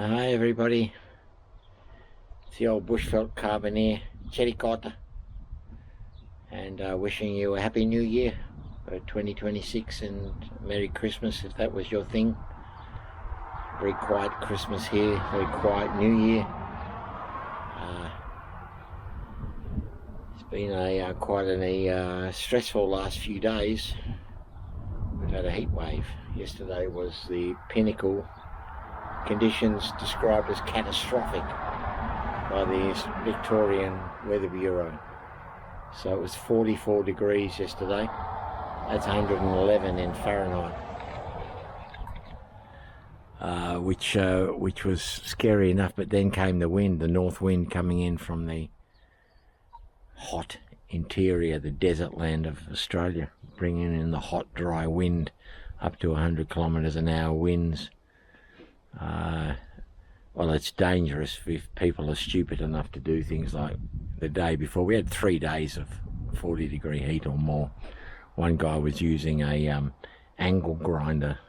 Hi everybody, it's the old Bushveld Carboneer, Cherikota, and wishing you a Happy New Year for 2026 and Merry Christmas if that was your thing. Very quiet Christmas here, very quiet New Year. It's been quite a stressful last few days. We've had a heat wave. Yesterday was the pinnacle. Conditions described as catastrophic by the Victorian Weather Bureau. So it was 44 degrees yesterday. That's 111 in Fahrenheit, which was scary enough. But then came the wind, the north wind coming in from the hot interior, the desert land of Australia, bringing in the hot, dry wind, up to 100 kilometres an hour winds. Well, it's dangerous if people are stupid enough to do things like the day before. We had 3 days of 40-degree heat or more. One guy was using a angle grinder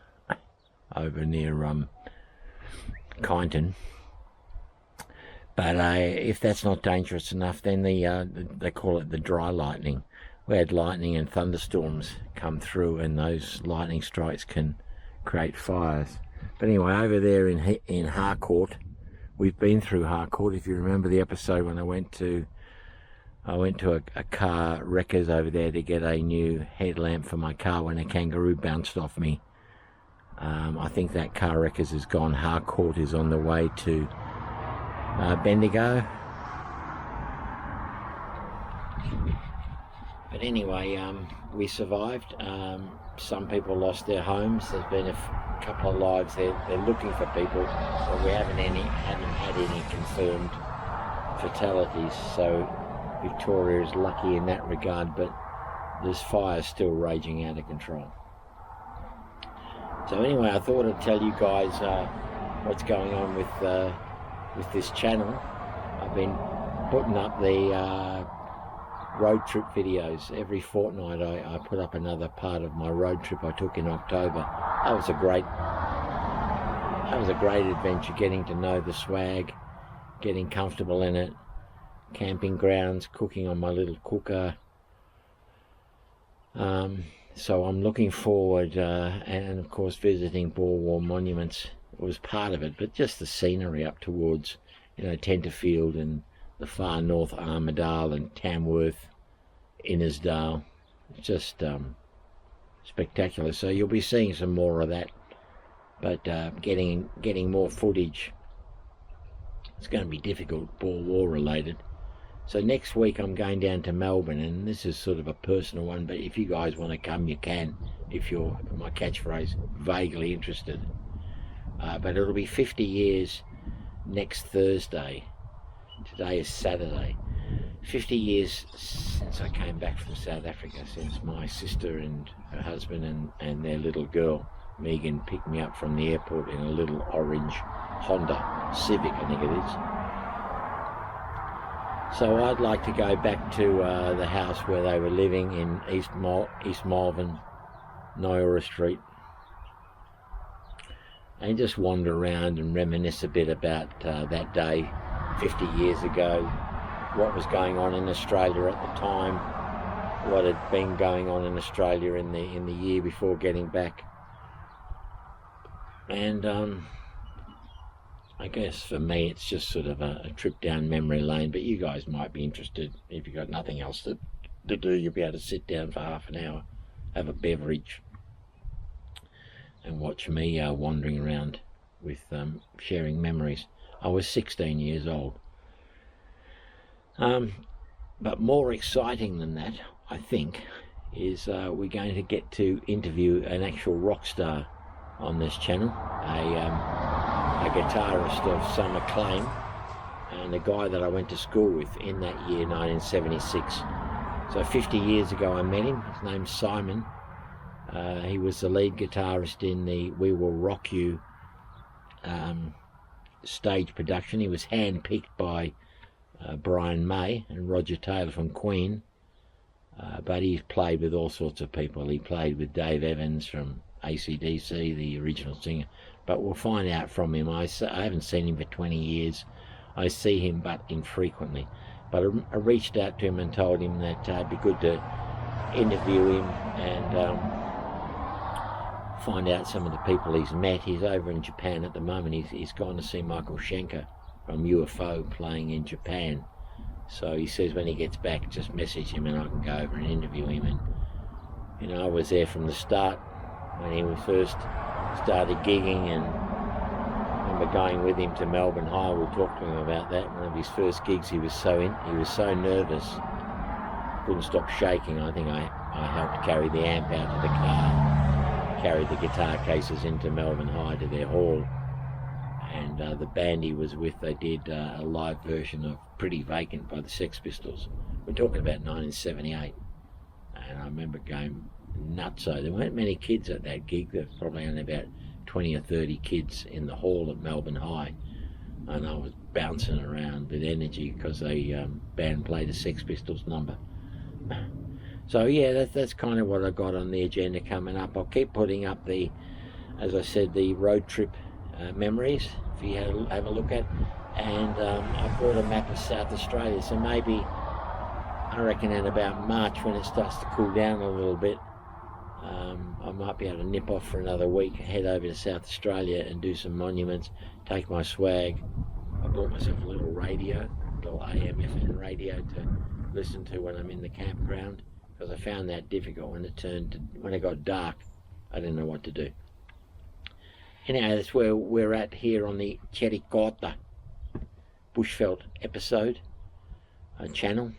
over near Kyneton. But if that's not dangerous enough, then they call it the dry lightning. We had lightning and thunderstorms come through, and those lightning strikes can create fires. But anyway, over there in Harcourt, we've been through Harcourt. If you remember the episode when I went to a car wreckers over there to get a new headlamp for my car when a kangaroo bounced off me. I think that car wreckers has gone. Harcourt is on the way to Bendigo. But anyway, we survived. Some people lost their homes. There's been a couple of lives. They're looking for people, but we haven't had any confirmed fatalities. So Victoria is lucky in that regard, but there's fires still raging out of control. So anyway, I thought I'd tell you guys what's going on with this channel. I've been putting up the road trip videos every fortnight. I put up another part of my road trip I took in October. That was a great adventure, getting to know the swag, getting comfortable in it, camping grounds, cooking on my little cooker. So I'm looking forward, and of course visiting Boer War monuments was part of it, but just the scenery up towards, Tenterfield and the far north Armidale and Tamworth, Innisdale, just spectacular. So you'll be seeing some more of that, but getting more footage, it's going to be difficult, Boer War related. So next week I'm going down to Melbourne, and this is sort of a personal one, but if you guys want to come, you can, if you're, my catchphrase, vaguely interested. But it'll be 50 years next Thursday. Today is Saturday. 50 years since I came back from South Africa, since my sister and her husband and their little girl, Megan, picked me up from the airport in a little orange Honda Civic, I think it is. So I'd like to go back to the house where they were living in East Malvern, Nyora Street, and just wander around and reminisce a bit about that day 50 years ago, what was going on in Australia at the time, what had been going on in Australia in the year before getting back. And I guess for me it's just sort of a trip down memory lane, but you guys might be interested. If you've got nothing else to do, you'll be able to sit down for half an hour, have a beverage, and watch me wandering around with sharing memories. I was 16 years old. But more exciting than that, I think, is we're going to get to interview an actual rock star on this channel, a guitarist of some acclaim, and a guy that I went to school with in that year, 1976. So 50 years ago I met him. His name's Simon. He was the lead guitarist in the We Will Rock You stage production. He was hand-picked by Brian May and Roger Taylor from Queen, but he's played with all sorts of people. He played with Dave Evans from AC/DC, the original singer, but we'll find out from him. I haven't seen him for 20 years. I see him but infrequently. But I reached out to him and told him that it'd be good to interview him and find out some of the people he's met. He's over in Japan at the moment. He's gone to see Michael Schenker from UFO playing in Japan. So he says when he gets back, just message him and I can go over and interview him. And you know, I was there from the start when he first started gigging, and I remember going with him to Melbourne High. We'll talk to him about that. One of his first gigs, he was so nervous, couldn't stop shaking. I think I helped carry the amp out of the car, carried the guitar cases into Melbourne High to their hall. And the band he was with, they did a live version of Pretty Vacant by the Sex Pistols. We're talking about 1978. And I remember going nuts. So there weren't many kids at that gig. There was probably only about 20 or 30 kids in the hall at Melbourne High. And I was bouncing around with energy because the band played a Sex Pistols number. So yeah, that's kind of what I got on the agenda coming up. I'll keep putting up as I said, the road trip memories for you to have a look at. And I brought a map of South Australia. So maybe, I reckon in about March, when it starts to cool down a little bit, I might be able to nip off for another week, head over to South Australia and do some monuments, take my swag. I bought myself a little radio, a little AM/FM radio to listen to when I'm in the campground, because I found that difficult when it got dark. I didn't know what to do. Anyhow, that's where we're at here on the Cherikota Bushveld episode channel.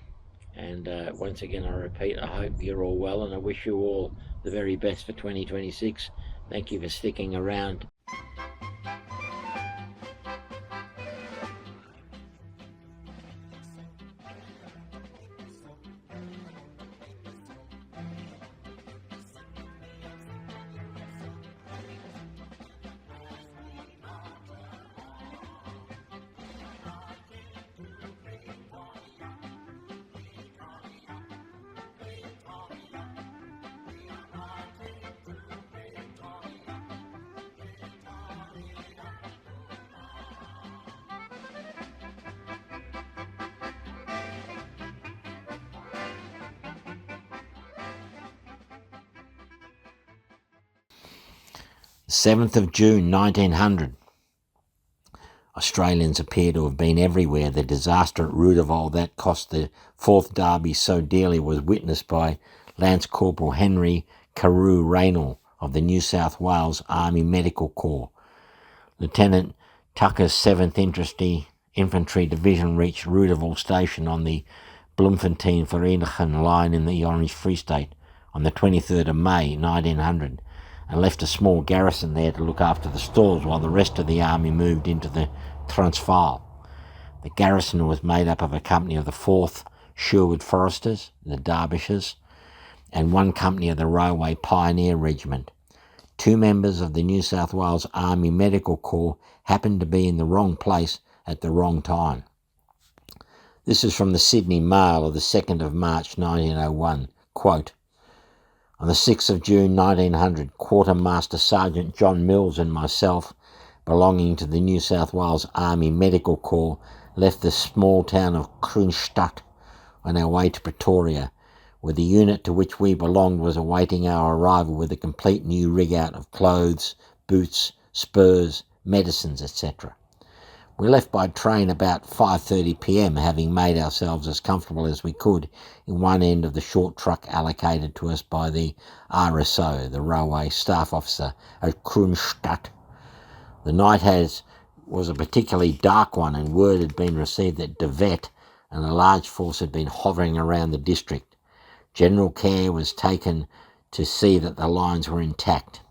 And once again, I repeat, I hope you're all well, and I wish you all the very best for 2026. Thank you for sticking around. June 7th, 1900. Australians appear to have been everywhere. The disaster at Armidale that cost the 4th Derby so dearly was witnessed by Lance Corporal Henry Carew Raynall of the New South Wales Army Medical Corps. Lieutenant Tucker's 7th Infantry Division reached Armidale Station on the Bloemfontein-Vereeniging line in the Orange Free State on the 23rd of May 1900. And left a small garrison there to look after the stores while the rest of the army moved into the Transvaal. The garrison was made up of a company of the 4th Sherwood Foresters, the Derbyshires, and one company of the Railway Pioneer Regiment. 2 members of the New South Wales Army Medical Corps happened to be in the wrong place at the wrong time. This is from the Sydney Mail of the 2nd of March 1901. Quote, on the 6th of June 1900, Quartermaster Sergeant John Mills and myself, belonging to the New South Wales Army Medical Corps, left the small town of Kroonstad on our way to Pretoria, where the unit to which we belonged was awaiting our arrival with a complete new rig-out of clothes, boots, spurs, medicines, etc. We left by train about 5:30 p.m, having made ourselves as comfortable as we could in one end of the short truck allocated to us by the RSO, the Railway Staff Officer at Kroonstad. The night was a particularly dark one, and word had been received that De Wet and a large force had been hovering around the district. General care was taken to see that the lines were intact.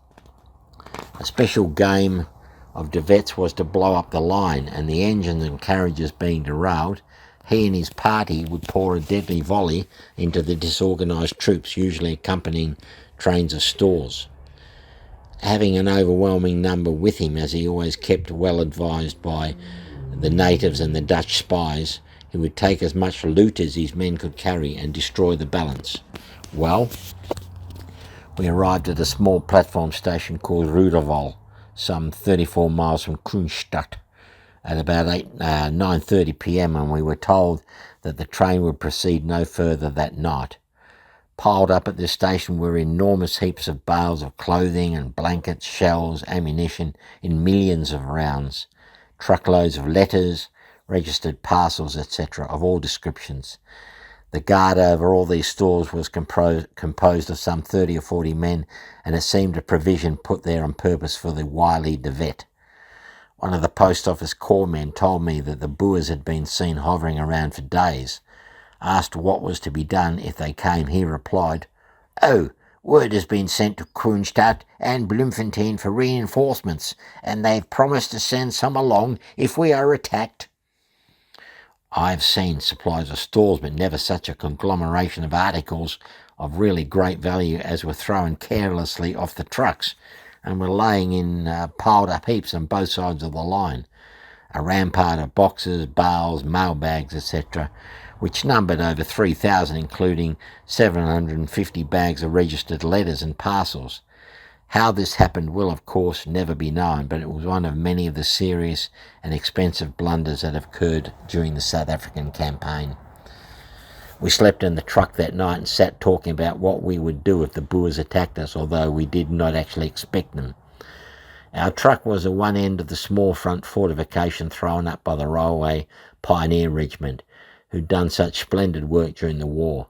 A special game of De Wet's was to blow up the line, and the engines and carriages being derailed, he and his party would pour a deadly volley into the disorganised troops, usually accompanying trains of stores. Having an overwhelming number with him, as he always kept well advised by the natives and the Dutch spies, he would take as much loot as his men could carry and destroy the balance. Well, we arrived at a small platform station called Armidale, some 34 miles from Kronstadt, at about 9:30 p.m, and we were told that the train would proceed no further that night. Piled up at this station were enormous heaps of bales of clothing and blankets, shells, ammunition in millions of rounds, truckloads of letters, registered parcels, etc., of all descriptions. The guard over all these stores was composed of some 30 or 40 men, and it seemed a provision put there on purpose for the wily De Wet. One of the post office corps men told me that the Boers had been seen hovering around for days. Asked what was to be done if they came, he replied, "Oh, word has been sent to Kronstadt and Bloemfontein for reinforcements, and they've promised to send some along if we are attacked." I've seen supplies of stores, but never such a conglomeration of articles of really great value as were thrown carelessly off the trucks and were laying in piled up heaps on both sides of the line. A rampart of boxes, bales, mailbags, etc., which numbered over 3,000, including 750 bags of registered letters and parcels. How this happened will, of course, never be known, but it was one of many of the serious and expensive blunders that have occurred during the South African campaign. We slept in the truck that night and sat talking about what we would do if the Boers attacked us, although we did not actually expect them. Our truck was at one end of the small front fortification thrown up by the Railway Pioneer Regiment, who'd done such splendid work during the war.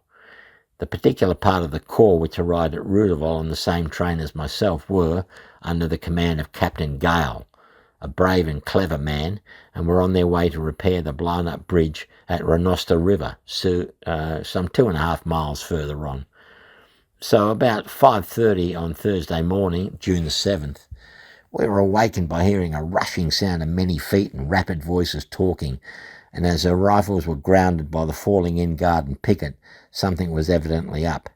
The particular part of the corps which arrived at Rudeville on the same train as myself were under the command of Captain Gale, a brave and clever man, and were on their way to repair the blown-up bridge at Renoster River, some 2.5 miles further on. So about 5:30 on Thursday morning, June the 7th, we were awakened by hearing a rushing sound of many feet and rapid voices talking, and as our rifles were grounded by the falling in guard and picket, something was evidently up.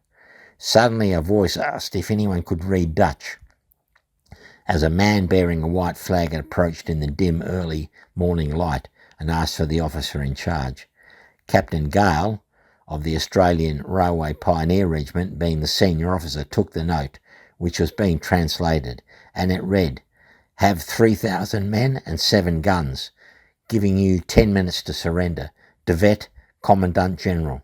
Suddenly a voice asked if anyone could read Dutch. As a man bearing a white flag had approached in the dim early morning light and asked for the officer in charge. Captain Gale, of the Australian Railway Pioneer Regiment, being the senior officer, took the note, which was being translated, and it read, "Have 3,000 men and 7 guns. Giving you 10 minutes to surrender. De Wet, Commandant General."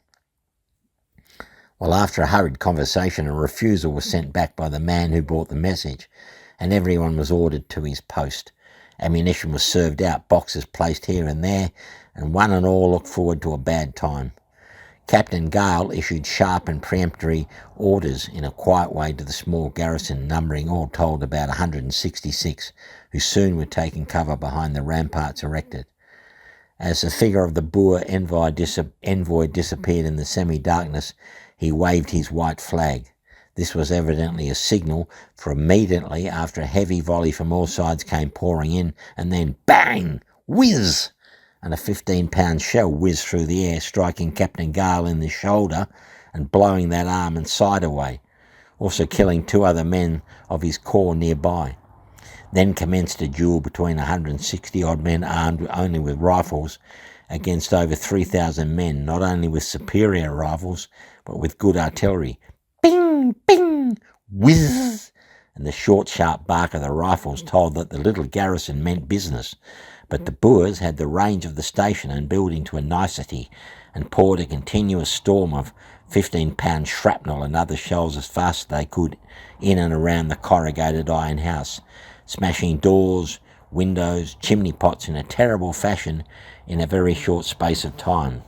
Well, after a hurried conversation, a refusal was sent back by the man who brought the message, and everyone was ordered to his post. Ammunition was served out, boxes placed here and there, and one and all looked forward to a bad time. Captain Gale issued sharp and peremptory orders in a quiet way to the small garrison, numbering all told about 166, who soon were taking cover behind the ramparts erected. As the figure of the Boer envoy disappeared in the semi-darkness, he waved his white flag. This was evidently a signal, for immediately after a heavy volley from all sides came pouring in, and then bang, whiz, and a 15-pound shell whizzed through the air, striking Captain Gale in the shoulder and blowing that arm and side away, also killing 2 other men of his corps nearby. Then commenced a duel between 160-odd men armed only with rifles against over 3,000 men, not only with superior rifles, but with good artillery. Bing, bing, whiz, and the short, sharp bark of the rifles told that the little garrison meant business. But the Boers had the range of the station and building to a nicety, and poured a continuous storm of 15-pound shrapnel and other shells as fast as they could in and around the corrugated iron house, smashing doors, windows, chimney pots in a terrible fashion in a very short space of time.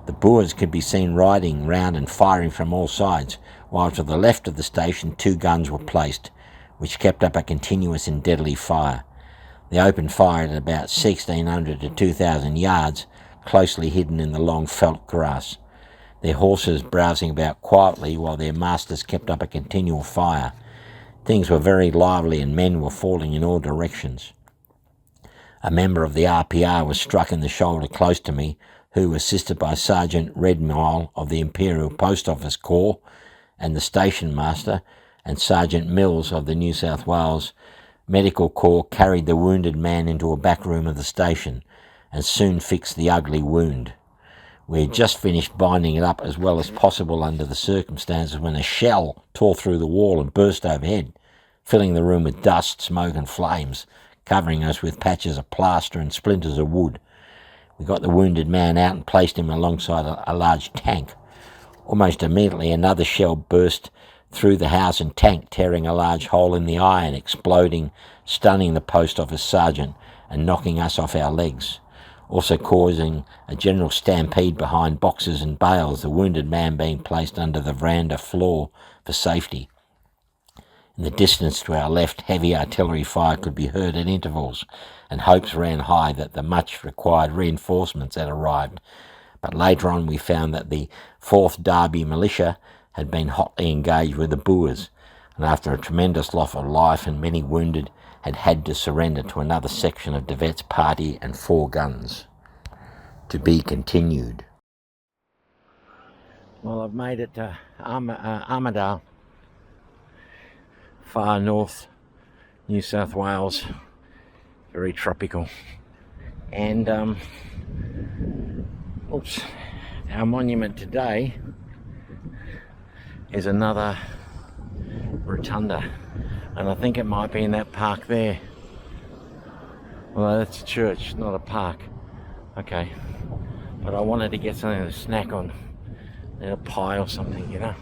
The Boers could be seen riding round and firing from all sides, while to the left of the station 2 guns were placed, which kept up a continuous and deadly fire. They opened fire at about 1,600 to 2,000 yards, closely hidden in the long felt grass, their horses browsing about quietly while their masters kept up a continual fire. Things were very lively and men were falling in all directions. A member of the RPR was struck in the shoulder close to me, who, assisted by Sergeant Redmile of the Imperial Post Office Corps and the Station Master, and Sergeant Mills of the New South Wales Medical Corps, carried the wounded man into a back room of the station and soon fixed the ugly wound. We had just finished binding it up as well as possible under the circumstances when a shell tore through the wall and burst overhead. filling the room with dust, smoke and flames, covering us with patches of plaster and splinters of wood. We got the wounded man out and placed him alongside a large tank. Almost immediately another shell burst through the house and tank, tearing a large hole in the iron, exploding, stunning the post office sergeant and knocking us off our legs, also causing a general stampede behind boxes and bales, the wounded man being placed under the veranda floor for safety. In the distance to our left, heavy artillery fire could be heard at intervals, and hopes ran high that the much required reinforcements had arrived. But later on we found that the 4th Derby Militia had been hotly engaged with the Boers, and after a tremendous loss of life and many wounded, had to surrender to another section of De Wet's party and 4 guns. To be continued. Well, I've made it to Armidale, far north, New South Wales, very tropical. And our monument today is another rotunda, and I think it might be in that park there. Well, that's a church, not a park. Okay, but I wanted to get something to snack on, a pie or something, you know.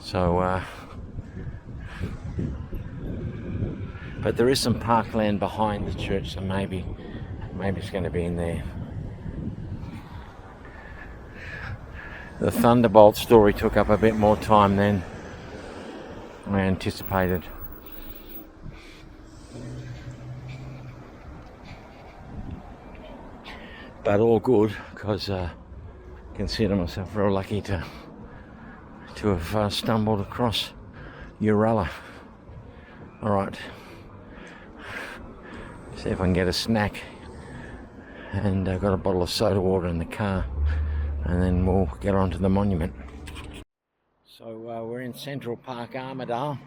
So but there is some parkland behind the church, so maybe it's going to be in there. The Thunderbolt story took up a bit more time than I anticipated. But all good, because I consider myself real lucky to have stumbled across Uralla. Alright, see if I can get a snack, and I've got a bottle of soda water in the car, and then we'll get on to the monument. So we're in Central Park, Armidale.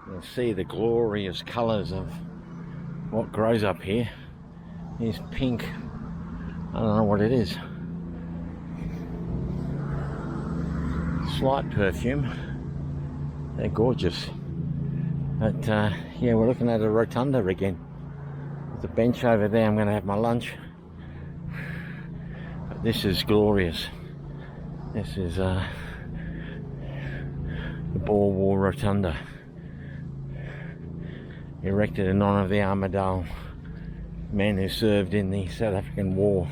You'll see the glorious colours of what grows up here. Here's pink, I don't know what it is. Slight perfume. They're gorgeous. But yeah, we're looking at a rotunda again. There's a bench over there. I'm going to have my lunch. But this is glorious. This is the Boer War rotunda, erected in honour of the Armidale men who served in the South African War,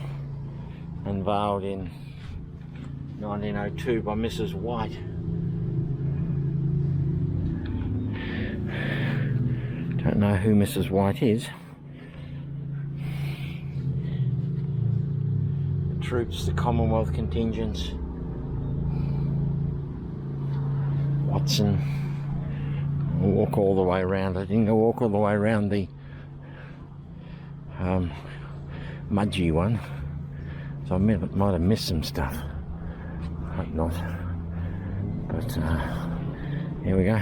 unveiled in 1902 by Mrs. White. Don't know who Mrs. White is. The troops, the Commonwealth contingents, Watson. I'll walk all the way around. I didn't walk all the way around the Mudgee one, so I might have missed some stuff. Hope not. But here we go.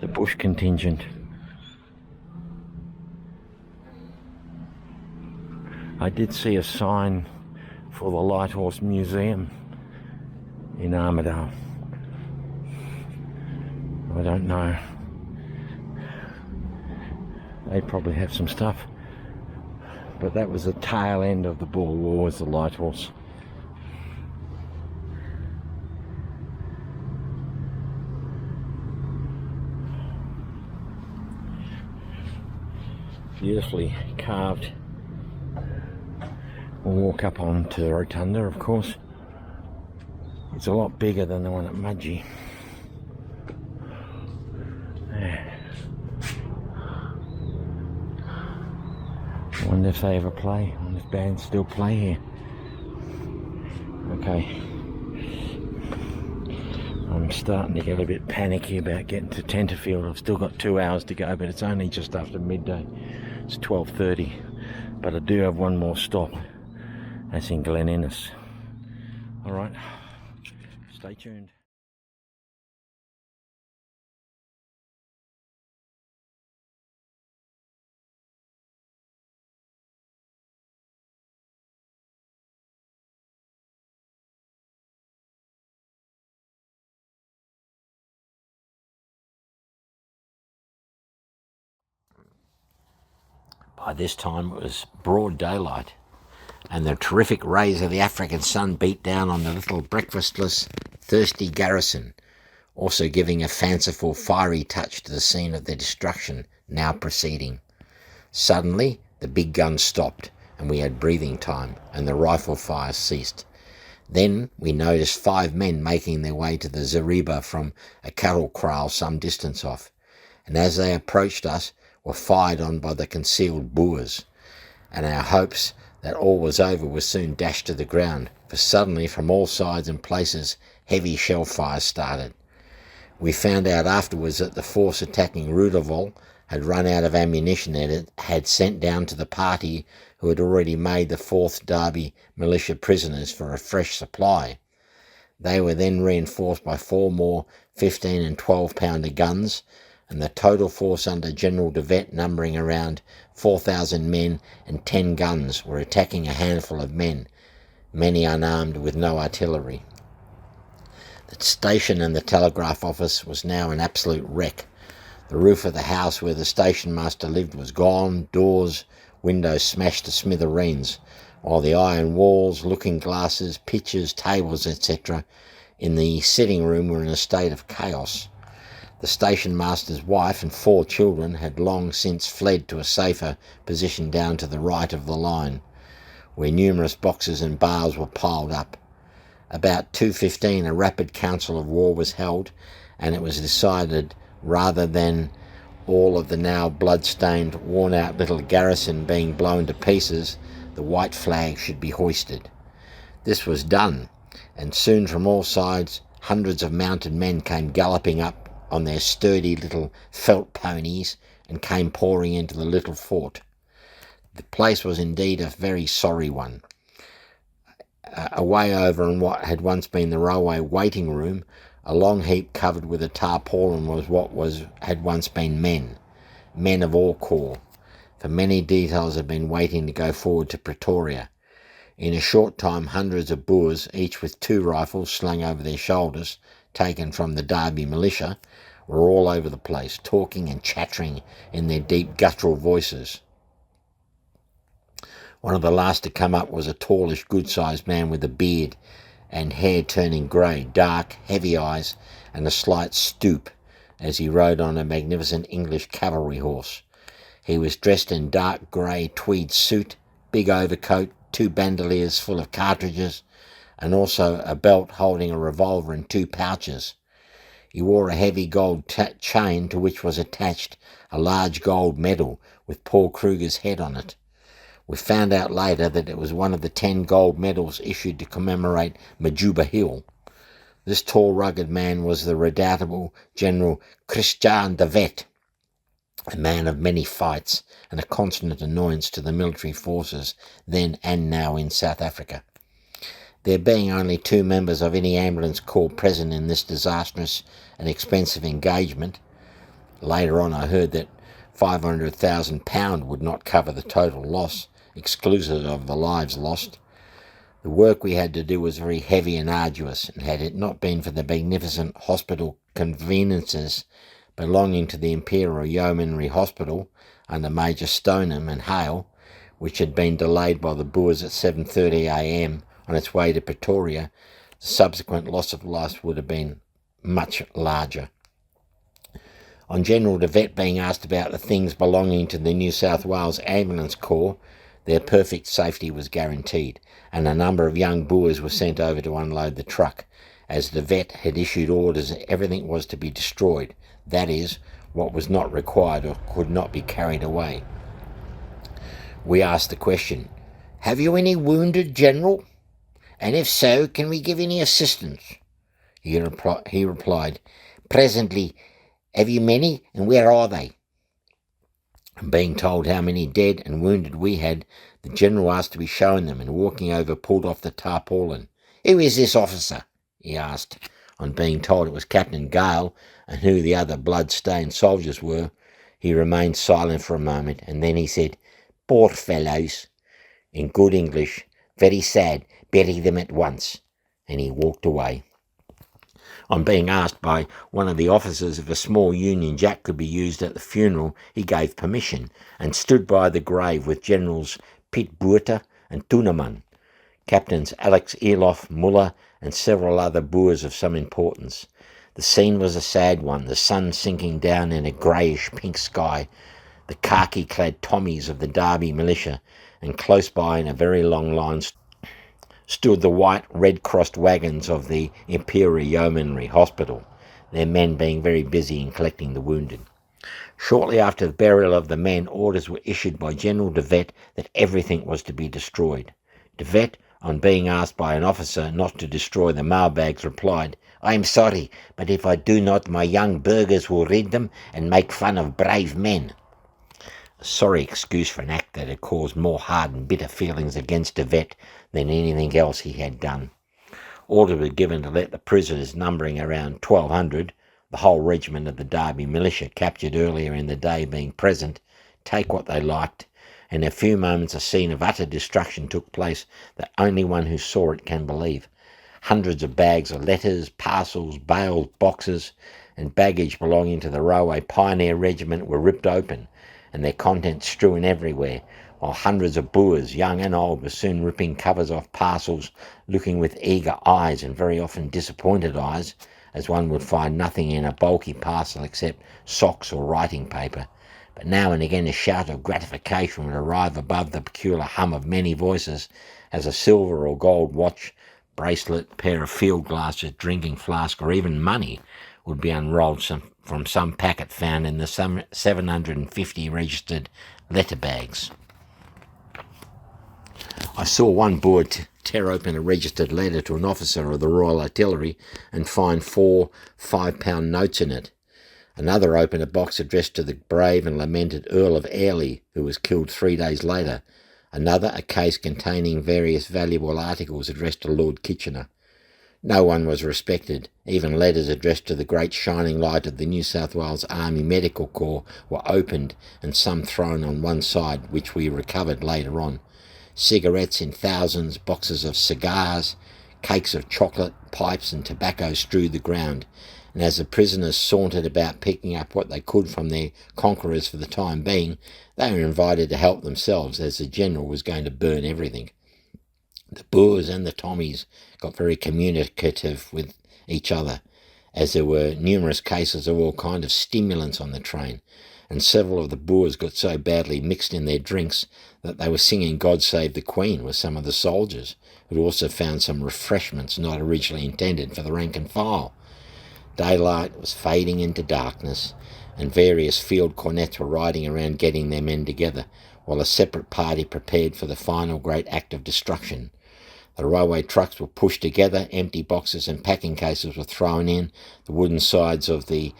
The Bush contingent. I did see a sign for the Lighthorse Museum in Armidale. I don't know. They probably have some stuff. But that was the tail end of the Boer War, was the Lighthorse. Beautifully carved. We'll walk up onto the rotunda, of course. It's a lot bigger than the one at Mudgee. I wonder if they ever play. I wonder if bands still play here. Okay. I'm starting to get a bit panicky about getting to Tenterfield. I've still got 2 hours to go, but it's only just after midday. It's 12:30. But I do have one more stop. That's in Glen Innis. Alright. Stay tuned. By this time it was broad daylight, and the terrific rays of the African sun beat down on the little breakfastless, thirsty garrison, also giving a fanciful, fiery touch to the scene of their destruction now proceeding. Suddenly the big guns stopped, and we had breathing time, and the rifle fire ceased. Then we noticed 5 men making their way to the zareba from a cattle kraal some distance off, and as they approached us were fired on by the concealed Boers, and our hopes that all was over were soon dashed to the ground, for suddenly from all sides and places heavy shell fire started. We found out afterwards that the force attacking Rudolville had run out of ammunition that it had sent down to the party who had already made the 4th Derby militia prisoners for a fresh supply. They were then reinforced by 4 more 15 and 12-pounder guns, and the total force under General de Wet, numbering around 4,000 men and 10 guns, were attacking a handful of men, many unarmed with no artillery. The station and the telegraph office was now an absolute wreck. The roof of the house where the station master lived was gone, doors, windows smashed to smithereens, while the iron walls, looking glasses, pictures, tables, etc. in the sitting room were in a state of chaos. The station master's wife and 4 children had long since fled to a safer position down to the right of the line, where numerous boxes and bales were piled up. About 2:15 a rapid council of war was held, and it was decided, rather than all of the now blood-stained, worn-out little garrison being blown to pieces, the white flag should be hoisted. This was done, and soon from all sides hundreds of mounted men came galloping up on their sturdy little felt ponies and came pouring into the little fort. The place was indeed a very sorry one. Away over in what had once been the railway waiting room, a long heap covered with a tarpaulin was what had once been men of all corps, for many details had been waiting to go forward to Pretoria. In a short time hundreds of Boers, each with 2 rifles slung over their shoulders, taken from the Derby militia, were all over the place, talking and chattering in their deep guttural voices. One of the last to come up was a tallish, good-sized man with a beard and hair turning grey, dark, heavy eyes, and a slight stoop, as he rode on a magnificent English cavalry horse. He was dressed in dark grey tweed suit, big overcoat, 2 bandoliers full of cartridges, and also a belt holding a revolver and 2 pouches. He wore a heavy gold chain to which was attached a large gold medal with Paul Kruger's head on it. We found out later that it was one of the 10 gold medals issued to commemorate Majuba Hill. This tall, rugged man was the redoubtable General Christian de Wet, a man of many fights and a constant annoyance to the military forces then and now in South Africa. There being only 2 members of any ambulance corps present in this disastrous and expensive engagement, later on I heard that £500,000 would not cover the total loss, exclusive of the lives lost. The work we had to do was very heavy and arduous, and had it not been for the magnificent hospital conveniences belonging to the Imperial Yeomanry Hospital under Major Stoneham and Hale, which had been delayed by the Boers at 7:30 a.m. on its way to Pretoria, the subsequent loss of life would have been much larger. On General de Wet being asked about the things belonging to the New South Wales Ambulance Corps, their perfect safety was guaranteed, and a number of young Boers were sent over to unload the truck, as de Wet had issued orders that everything was to be destroyed, that is, what was not required or could not be carried away. We asked the question, "Have you any wounded, General? And if so, can we give any assistance?" He replied, "Presently. Have you many, and where are they?" And being told how many dead and wounded we had, the General asked to be shown them, and walking over pulled off the tarpaulin. "Who is this officer?" he asked. On being told it was Captain Gale, and who the other blood-stained soldiers were, he remained silent for a moment, and then he said, "Poor fellows," in good English, "very sad, bury them at once," and he walked away. On being asked by one of the officers if a small Union Jack could be used at the funeral, he gave permission and stood by the grave with Generals Piet Botha and Tuneman, Captains Alex Elof, Muller, and several other Boers of some importance. The scene was a sad one, the sun sinking down in a greyish-pink sky, the khaki-clad Tommies of the Derby militia, and close by in a very long line stood the white red-crossed wagons of the Imperial Yeomanry Hospital, their men being very busy in collecting the wounded. Shortly after the burial of the men, orders were issued by General de Wet that everything was to be destroyed. De Wet, on being asked by an officer not to destroy the mailbags, replied, "I am sorry, but if I do not, my young burghers will read them and make fun of brave men." A sorry excuse for an act that had caused more hard and bitter feelings against de Wet than anything else he had done. Orders were given to let the prisoners, numbering around 1,200, the whole regiment of the Derby militia captured earlier in the day being present, take what they liked, and in a few moments a scene of utter destruction took place that only one who saw it can believe. Hundreds of bags of letters, parcels, bales, boxes, and baggage belonging to the Railway Pioneer Regiment were ripped open, and their contents strewn everywhere, while hundreds of Boers, young and old, were soon ripping covers off parcels, looking with eager eyes and very often disappointed eyes, as one would find nothing in a bulky parcel except socks or writing paper. But now and again a shout of gratification would arrive above the peculiar hum of many voices, as a silver or gold watch, bracelet, pair of field glasses, drinking flask, or even money would be unrolled from some packet found in the 750 registered letter bags. I saw one Boer tear open a registered letter to an officer of the Royal Artillery and find 4 £5 notes in it. Another opened a box addressed to the brave and lamented Earl of Airlie, who was killed 3 days later. Another, a case containing various valuable articles addressed to Lord Kitchener. No one was respected. Even letters addressed to the great shining light of the New South Wales Army Medical Corps were opened and some thrown on one side, which we recovered later on. Cigarettes in thousands, boxes of cigars, cakes of chocolate, pipes and tobacco strewed the ground, and as the prisoners sauntered about picking up what they could from their conquerors for the time being, they were invited to help themselves, as the General was going to burn everything. The Boers and the Tommies got very communicative with each other, as there were numerous cases of all kinds of stimulants on the train, and several of the Boers got so badly mixed in their drinks that they were singing God Save the Queen with some of the soldiers, who also found some refreshments not originally intended for the rank and file. Daylight was fading into darkness, and various field cornets were riding around getting their men together, while a separate party prepared for the final great act of destruction. The railway trucks were pushed together, empty boxes and packing cases were thrown in, the wooden sides of the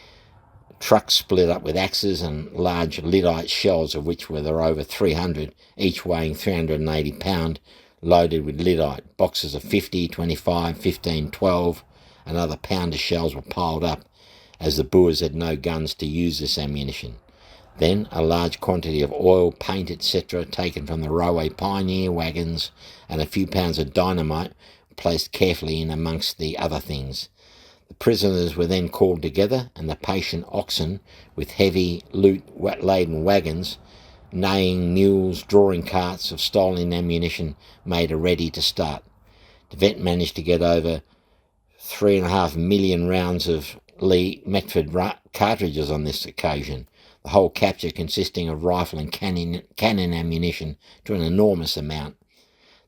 trucks split up with axes, and large lyddite shells, of which there were over 300, each weighing 380 pounds, loaded with lyddite. Boxes of 50, 25, 15, 12, and other pounder shells were piled up, as the Boers had no guns to use this ammunition. Then a large quantity of oil, paint, etc., taken from the Railway Pioneer wagons, and a few pounds of dynamite were placed carefully in amongst the other things. The prisoners were then called together, and the patient oxen, with heavy loot-laden wagons, neighing mules, drawing carts of stolen ammunition, made ready to start. The vet managed to get over 3.5 million rounds of Lee Metford cartridges on this occasion, the whole capture consisting of rifle and cannon ammunition to an enormous amount.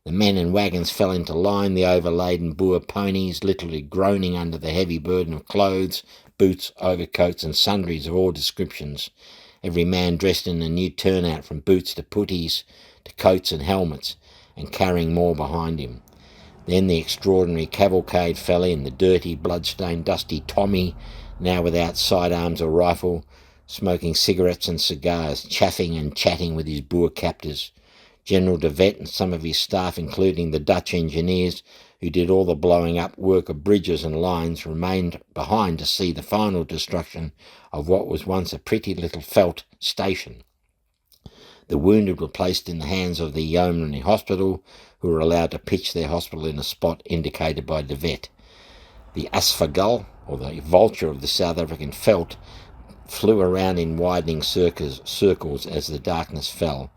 The men and wagons fell into line, the overladen Boer ponies literally groaning under the heavy burden of clothes, boots, overcoats and sundries of all descriptions, every man dressed in a new turnout from boots to puttees to coats and helmets, and carrying more behind him. Then the extraordinary cavalcade fell in, the dirty, blood-stained, dusty Tommy, now without sidearms or rifle, smoking cigarettes and cigars, chaffing and chatting with his Boer captors. General de Wet and some of his staff, including the Dutch engineers, who did all the blowing up work of bridges and lines, remained behind to see the final destruction of what was once a pretty little veldt station. The wounded were placed in the hands of the Yeomanry Hospital, who were allowed to pitch their hospital in a spot indicated by de Wet. The Asfagal, or the vulture of the South African veldt, flew around in widening circles as the darkness fell,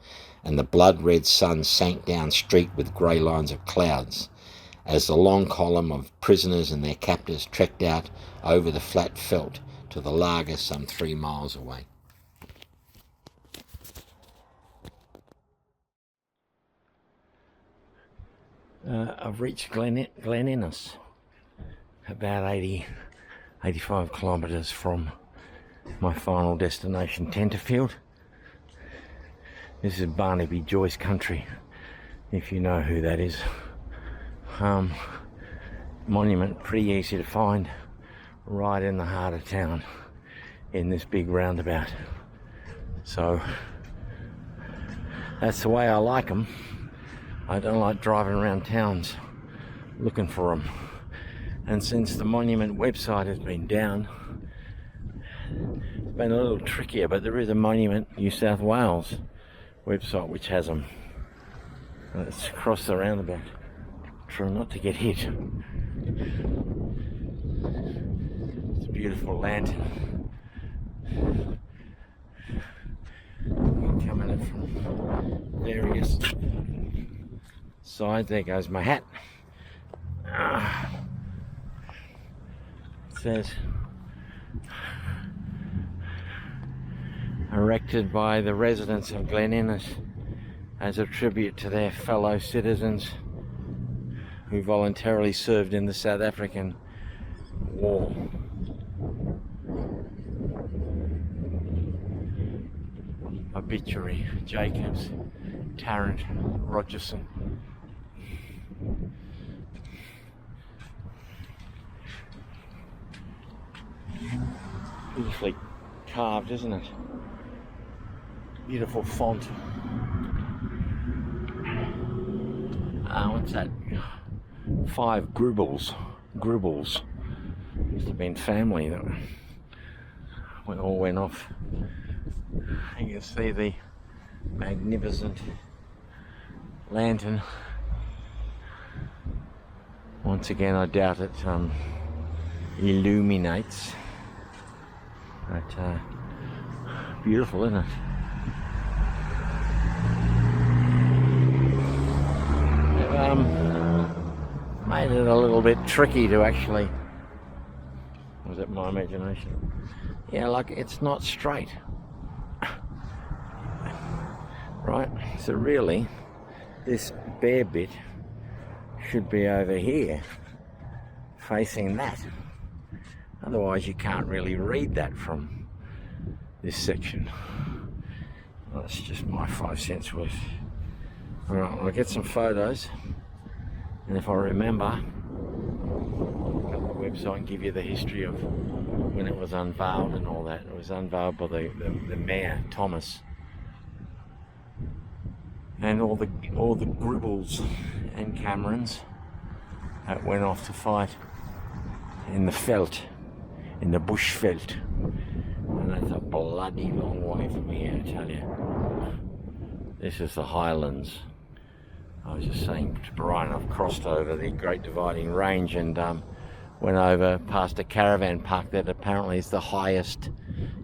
and the blood-red sun sank down streaked with grey lines of clouds, as the long column of prisoners and their captors trekked out over the flat veldt to the lager some 3 miles away. I've reached Glen Innis, about 85 kilometres from my final destination, Tenterfield. This is Barnaby Joyce country, if you know who that is. Monument, pretty easy to find, right in the heart of town, in this big roundabout. So that's the way I like them. I don't like driving around towns looking for them. And since the monument website has been down, it's been a little trickier, but there is a Monument New South Wales website which has them. And it's across the roundabout. Try not to get hit. It's a beautiful lantern. Coming in from various sides. There goes my hat. It says, erected by the residents of Glen Innis as a tribute to their fellow citizens who voluntarily served in the South African War. Obituary: Jacobs, Tarrant, Rogerson. Beautifully carved, isn't it? Beautiful font. What's that? 5 Grubbles. Must have been family that all went off. You can see the magnificent lantern. Once again, I doubt it illuminates. But beautiful, isn't it? Made it a little bit tricky to actually. Was it my imagination? Yeah, like it's not straight. Right? So really, this bare bit should be over here, facing that. Otherwise you can't really read that from this section. Well, that's just my 5 cents worth. Alright, I'll get some photos, and if I remember, I'll go to the website and give you the history of when it was unveiled and all that. It was unveiled by the mayor, Thomas, and all the Gribbles and Camerons that went off to fight in the veldt, in the bush veldt. And that's a bloody long way from here, I tell you. This is the Highlands. I was just saying to Brian, I've crossed over the Great Dividing Range and went over past a caravan park that apparently is the highest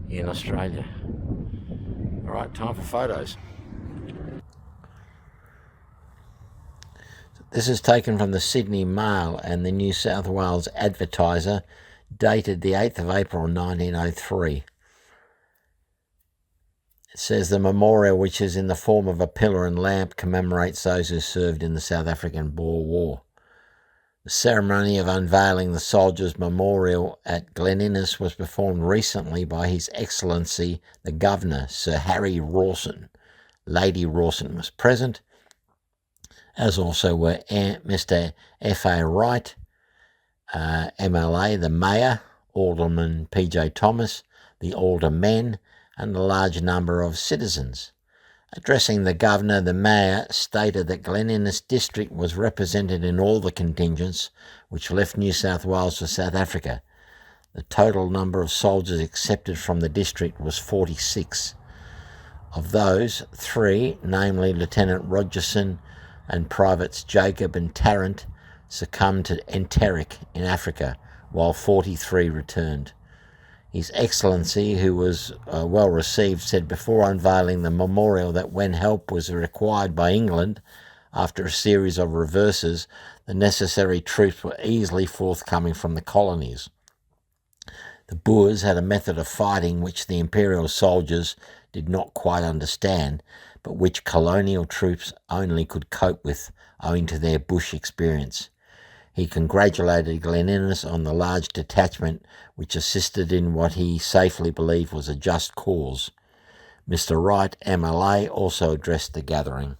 in Australia. Alright, time for photos. This is taken from the Sydney Mail and the New South Wales Advertiser, dated the 8th of April 1903. It says the memorial, which is in the form of a pillar and lamp, commemorates those who served in the South African Boer War. The ceremony of unveiling the Soldiers' Memorial at Glen Innis was performed recently by His Excellency the Governor, Sir Harry Rawson. Lady Rawson was present, as also were Mr. F.A. Wright, MLA, the Mayor, Alderman P.J. Thomas, the Aldermen, and a large number of citizens. Addressing the Governor, the Mayor stated that Glen Innis district was represented in all the contingents which left New South Wales for South Africa. The total number of soldiers accepted from the district was 46. Of those, 3, namely Lieutenant Rogerson and Privates Jacob and Tarrant, succumbed to enteric in Africa, while 43 returned. His Excellency, who was well received, said before unveiling the memorial that when help was required by England, after a series of reverses, the necessary troops were easily forthcoming from the colonies. The Boers had a method of fighting which the imperial soldiers did not quite understand, but which colonial troops only could cope with owing to their bush experience. He congratulated Glen Innis on the large detachment which assisted in what he safely believed was a just cause. Mr. Wright, MLA, also addressed the gathering.